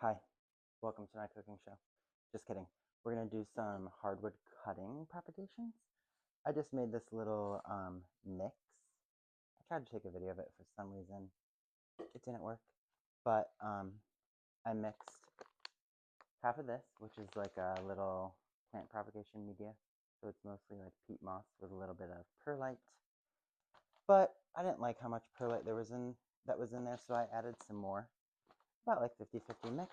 Hi, welcome to my cooking show. Just kidding. We're going to do some hardwood cutting propagations. I just made this little mix. I tried to take a video of it for some reason. It didn't work. But I mixed half of this, which is like a little plant propagation media. So it's mostly like peat moss with a little bit of perlite. But I didn't like how much perlite that was in there, so I added some more. About like 50-50 mix,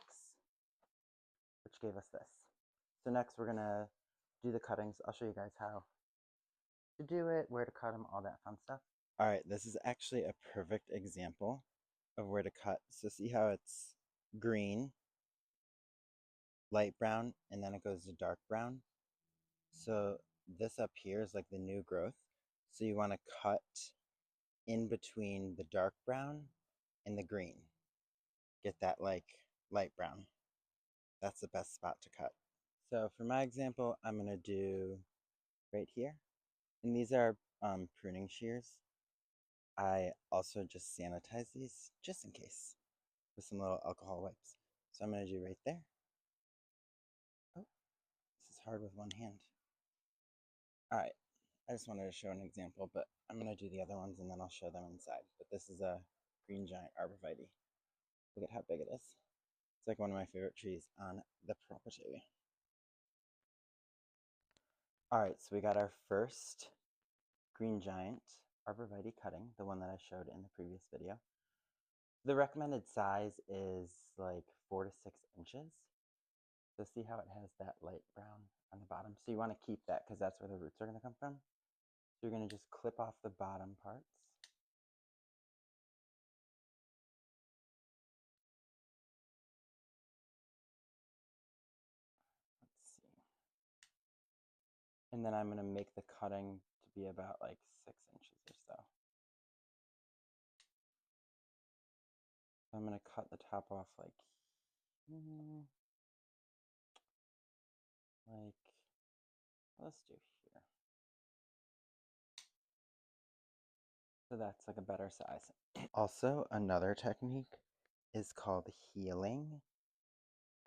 which gave us this. So next we're going to do the cuttings. I'll show you guys how to do it, where to cut them, all that fun stuff. All right, this is actually a perfect example of where to cut. So see how it's green, light brown, and then it goes to dark brown. So this up here is like the new growth. So you want to cut in between the dark brown and the green. Get that like light brown. That's the best spot to cut. So for my example, I'm going to do right here. And these are pruning shears. I also just sanitize these just in case with some little alcohol wipes. So I'm going to do right there. Oh, this is hard with one hand. All right, I just wanted to show an example, but I'm going to do the other ones and then I'll show them inside. But this is a Green Giant Arborvitae. Look at how big it is. It's like one of my favorite trees on the property. All right, so we got our first Green Giant Arborvitae cutting, the one that I showed in the previous video. The recommended size is like 4 to 6 inches. So see how it has that light brown on the bottom? So you want to keep that because that's where the roots are going to come from. So you're going to just clip off the bottom parts. Let's see. And then I'm going to make the cutting to be about like 6 inches or so. I'm going to cut the top off like let's do here. So that's like a better size. Also, another technique is called healing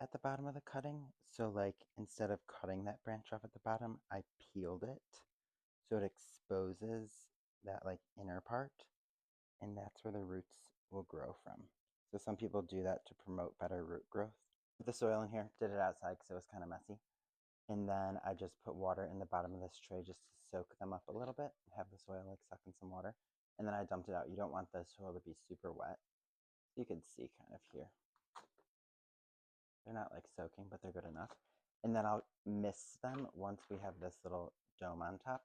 at the bottom of the cutting. So like instead of cutting that branch off at the bottom, I peeled it. So it exposes that like inner part, and that's where the roots will grow from. So some people do that to promote better root growth. Put the soil in here, did it outside because it was kind of messy. And then I just put water in the bottom of this tray just to soak them up a little bit, have the soil like suck in some water. And then I dumped it out. You don't want the soil to be super wet. You can see kind of here. They're not like soaking, but they're good enough. And then I'll mist them once we have this little dome on top.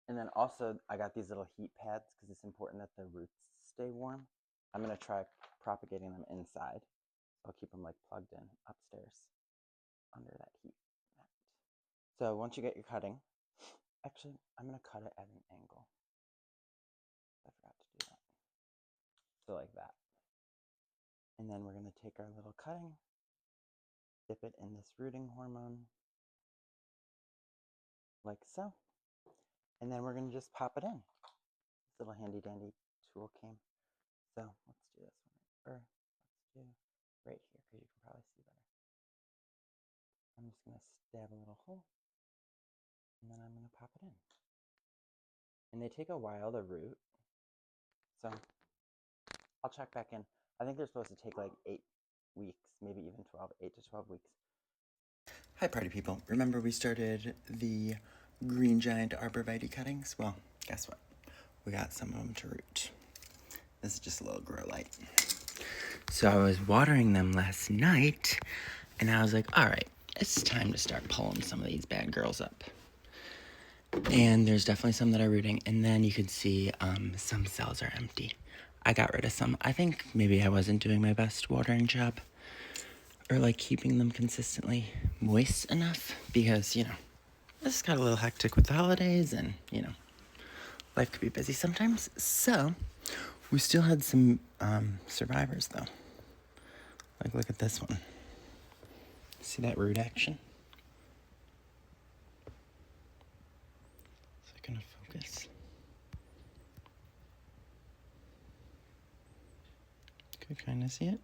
And then also I got these little heat pads because it's important that the roots stay warm. I'm going to try propagating them inside. I'll keep them like plugged in upstairs under that heat mat. So once you get your cutting, actually I'm going to cut it at an angle. I forgot to do that. So like that. And then we're going to take our little cutting, dip it in this rooting hormone, like so. And then we're going to just pop it in. This little handy dandy tool came. So let's do this one. Or let's do right here because you can probably see better. I'm just going to stab a little hole. And then I'm going to pop it in. And they take a while to root. So I'll check back in. I think they're supposed to take like 8 weeks, maybe even 12, 8 to 12 weeks. Hi, party people. Remember we started the Green Giant Arborvitae cuttings? Well, guess what? We got some of them to root. This is just a little grow light. So I was watering them last night, and I was like, all right, it's time to start pulling some of these bad girls up. And there's definitely some that are rooting, and then you can see some cells are empty. I got rid of some. I think maybe I wasn't doing my best watering job, or like keeping them consistently moist enough, because, you know, this got a little hectic with the holidays, and, you know, life could be busy sometimes. So we still had some survivors, though. Like, look at this one. See that root action? Is it gonna focus? Could kind of see it.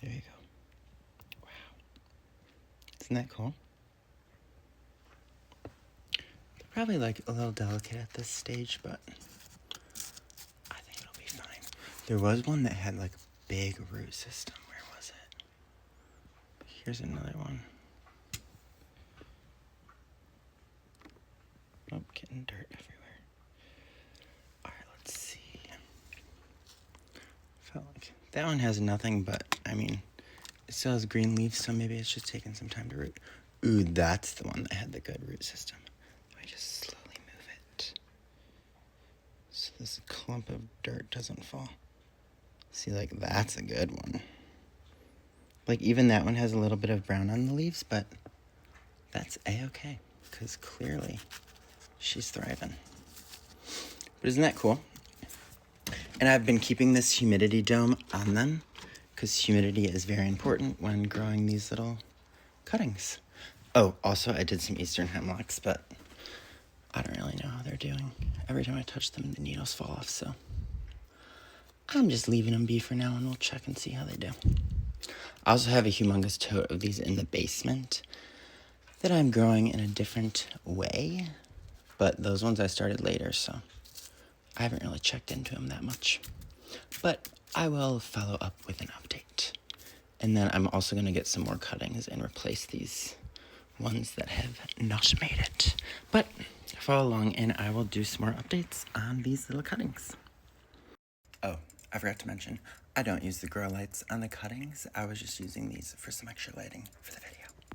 There you go. Wow. Isn't that cool? They're probably like a little delicate at this stage, but I think it'll be fine. There was one that had like a big root system. Where was it? Here's another one. Oh, getting dirt everywhere. Alright, let's see. Felt like that one has nothing, but I mean, it still has green leaves, so maybe it's just taking some time to root. Ooh, that's the one that had the good root system. Let me just slowly move it so this clump of dirt doesn't fall. See, like, that's a good one. Like, even that one has a little bit of brown on the leaves, but that's a-okay, because clearly she's thriving. But isn't that cool? And I've been keeping this humidity dome on them, because humidity is very important when growing these little cuttings. Oh, also I did some eastern hemlocks, but I don't really know how they're doing. Every time I touch them, the needles fall off, so I'm just leaving them be for now, and we'll check and see how they do. I also have a humongous tote of these in the basement that I'm growing in a different way, but those ones I started later, so I haven't really checked into them that much. But I will follow up with an update. And then I'm also going to get some more cuttings and replace these ones that have not made it. But follow along and I will do some more updates on these little cuttings. Oh, I forgot to mention, I don't use the grow lights on the cuttings. I was just using these for some extra lighting for the video.